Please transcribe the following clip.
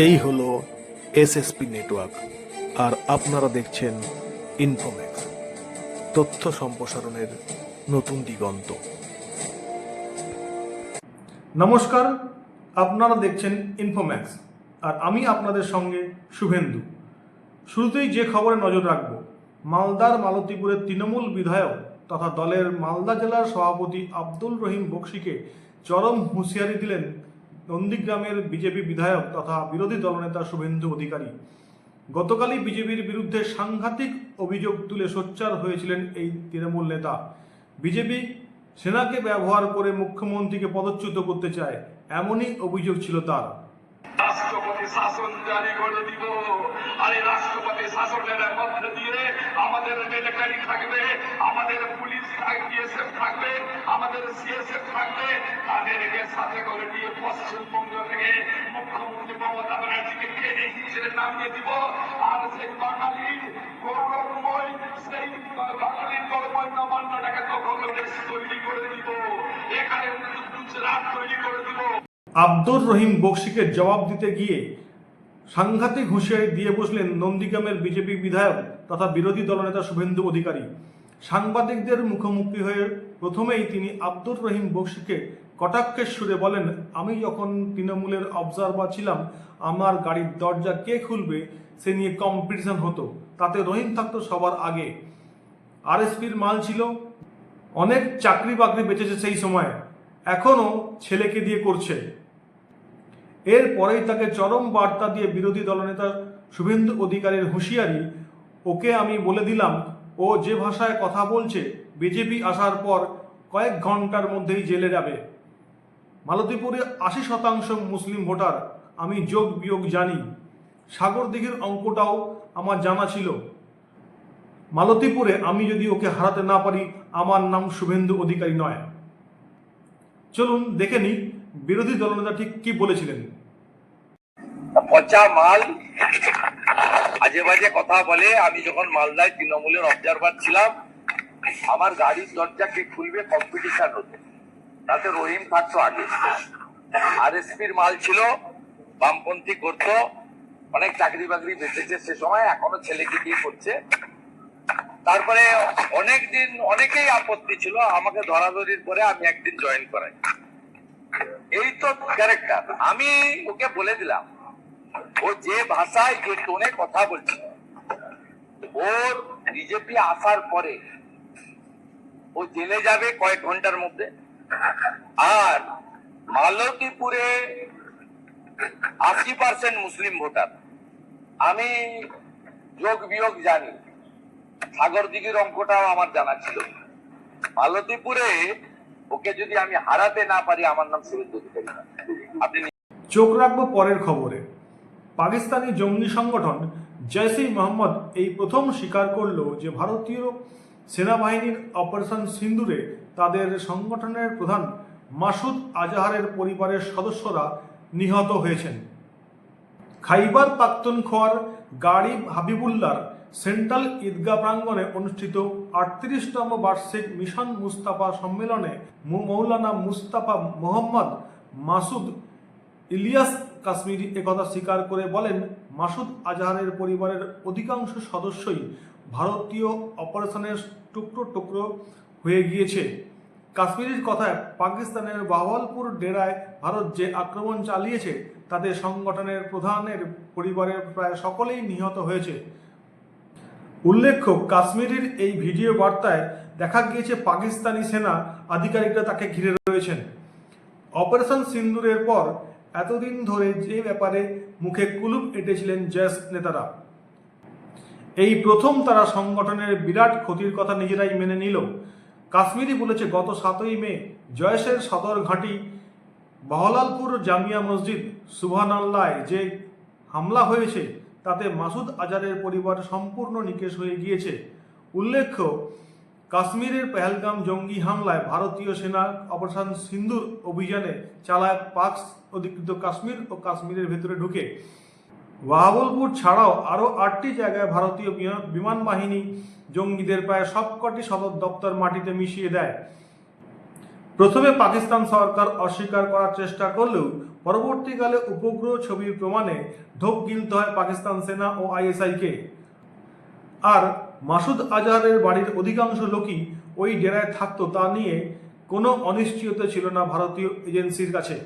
এই হলো SSP network, আর আপনারা দেখছেন ইনফোম্যাক্স, তথ্য সম্প্রসারণের নতুন দিগন্ত। নমস্কার, আপনারা দেখছেন ইনফোম্যাক্স, আর আমি আপনাদের সঙ্গে শুভেন্দু। শুরুতেই যে খবরে নজর রাখব, মালদার মালতীপুরের তৃণমূল বিধায়ক তথা দলের মালদা জেলার সভাপতি আব্দুল রহিম বক্সিকে চরম হুঁশিয়ারি দিলেন নন্দীগ্রামের বিজেপি বিধায়ক তথা বিরোধী দলনেতা শুভেন্দু অধিকারী। গতকালই বিজেপির বিরুদ্ধে সাংঘাতিক অভিযোগ তুলে সোচ্চার হয়েছিলেন এই তৃণমূল নেতা। বিজেপি সেনাকে ব্যবহার করে মুখ্যমন্ত্রীকে পদচ্যুত করতে চায়, এমনই অভিযোগ ছিল তার। রাষ্ট্রপতি শাসন জারি করে দিব, আর এই রাষ্ট্রপতি শাসনের মধ্যে দিয়ে আমাদের মিলিটারি থাকবে, আমাদের পুলিশ বিএসএফ থাকবে, আমাদের সিএসএফ থাকবে। তাদেরকে সাথে করে নিয়ে পশ্চিমবঙ্গ থেকে মুখ্যমন্ত্রী মমতা ব্যানার্জিকে টেনে হিচড়ে নামিয়ে দিব। আর সেই বাঙালির গৌরবময়, সেই বাঙালির গৌরবময় নবান্নটাকে তখন তৈরি করে দিব, এখানে গুজরাট তৈরি করে দিব। আব্দুর রহিম বক্সিকে জবাব দিতে গিয়ে সাংঘাতিক হুঁশিয়ারি দিয়ে বসলেন নন্দীগ্রামের বিজেপি বিধায়ক তথা বিরোধী দলনেতা শুভেন্দু অধিকারী। সাংবাদিকদের মুখোমুখি হয়ে প্রথমেই তিনি আব্দুর রহিম বক্সিকে কটাক্ষের সুরে বলেন, আমি যখন তৃণমূলের অবজারভার ছিলাম, আমার গাড়ির দরজা কে খুলবে সে নিয়ে কম্পিটিশন হতো, তাতে রহিম থাকতো সবার আগে। আরএসপির মাল ছিল, অনেক চাকরি বাকরি বেঁচেছে সেই সময়, এখনো ছেলেকে দিয়ে করছে। এরপরেই তাকে চরম বার্তা দিয়ে বিরোধী দলনেতা শুভেন্দু অধিকারীর হুঁশিয়ারি, ওকে আমি বলে দিলাম ও যে ভাষায় কথা বলছে বিজেপি আসার পর কয়েক ঘন্টার মধ্যেই জেলে যাবে। মালতীপুরে 80% মুসলিম ভোটার, আমি যোগ বিয়োগ জানি, সাগরদিঘির অঙ্কটাও আমার জানা ছিল। মালতীপুরে আমি যদি ওকে হারাতে না পারি, আমার নাম শুভেন্দু অধিকারী নয়। চলুন দেখে নিই বিরোধী দলনেতা ঠিক কি বলেছিলেন। পচা মাল, আজে বাজে কথা বলে। আমি যখন মালদায় তৃণমূলের অবজারভার ছিলাম, আমার গাড়ির দরজা কে খুলবে কম্পিটিশন হতো, তাতে রহিম থাকতো আগে। আরএসপির মাল ছিল, বামপন্থী করতো, অনেক চাকরি বাকরি বেঁচেছে সে সময়, এখনো ছেলেকে দিয়ে করছে। তারপরে অনেকদিন অনেকেই আপত্তি ছিল, আমাকে ধরাধরির পরে আমি একদিন জয়েন করাই। এই তো ক্যারেক্টার। আমি ওকে বলে দিলাম, ও যে ভাষায় যে টোনে কথা বলছে, ওর বিজেপি আসার পরে ও জেলে যাবে কয়েক ঘন্টার মধ্যে। আর মালতীপুরে 80% মুসলিম ভোটার, আমি যোগ বিয়োগ জানি, সাগরদিঘির অঙ্কটাও আমার জানা ছিল। মালতীপুরে ওকে যদি আমি হারাতে না পারি, আমার নাম শুভেন্দু অধিকারী। আপনি চোখ রাখবো পরের খবরে। পাকিস্তানি জঙ্গি সংগঠন জৈশ-ই মোহাম্মদ এই প্রথম স্বীকার করল যে ভারতীয় সেনাবাহিনীর অপারেশন সিন্দুরে তাদের সংগঠনের প্রধান মাসুদ আজহারের পরিবারের সদস্যরা নিহত হয়েছেন। খাইবার পাখতুনখোয়ার গাড়িব হাবিবুল্লাহর সেন্ট্রাল ঈদগাহ প্রাঙ্গণে অনুষ্ঠিত 38তম বার্ষিক মিশন মুস্তাফা সম্মেলনে মৌলানা মুস্তাফা মোহাম্মদ মাসুদ ইলিয়াস কাশ্মীরি একথা স্বীকার করে বলেন, মাসুদ আজহারের পরিবারের অধিকাংশ সদস্যই ভারতীয় অপারেশনের টুকরো টুকরো হয়ে গিয়েছে। কাশ্মীরের কথায়, পাকিস্তানের বাহওয়ালপুর ডেরায় ভারত যে আক্রমণ চালিয়েছে তাতে সংগঠনের প্রধানের পরিবারের প্রায় সকলেই নিহত হয়েছে। উল্লেখ্য, কাশ্মীরের এই ভিডিও বার্তায় দেখা গিয়েছে পাকিস্তানি সেনা আধিকারিকরা তাকে ঘিরে রয়েছেন। অপারেশন সিন্দুরের পর এতদিন ধরে যে ব্যাপারে মুখে কুলুপ এঁটেছিলেন জৈশ নেতারা, এই প্রথম তারা সংগঠনের বিরাট ক্ষতির কথা নিজেরাই মেনে নিল। কাশ্মীরি বলেছে, গত 7ই মে জৈশের সদর ঘাঁটি বহলালপুর জামিয়া মসজিদ সুবহানাল্লাহ যে হামলা হয়েছে তাতে মাসুদ আজহারের পরিবার সম্পূর্ণ নিকেশ হয়ে গিয়েছে। উল্লেখ্য, কাশ্মীরের পেহেলগাম জঙ্গি হামলায় ভারতীয় সেনা অপারেশন সিন্দুর অভিযানে চালায় পাক অধিকৃত কাশ্মীর ও কাশ্মীরের ভেতরে ঢুকে। বাহাবলপুর ছাড়াও আরও 8টি জায়গায় ভারতীয় বিমান বাহিনী জঙ্গিদের প্রায় সবকটি সদর দপ্তর মাটিতে মিশিয়ে দেয়। প্রথমে পাকিস্তান সরকার অস্বীকার করার চেষ্টা করলেও পরবর্তীকালে উপগ্রহ ছবির প্রমাণে ঢোক গিলতে হয় পাকিস্তান সেনা ও আইএসআইকে। আর মাসুদ আজহারের বাড়ির অধিকাংশ লোকই ওই ডেরায় থাকতো তা নিয়ে কোনো অনিশ্চয়তা ছিল না ভারতীয় এজেন্সির কাছে।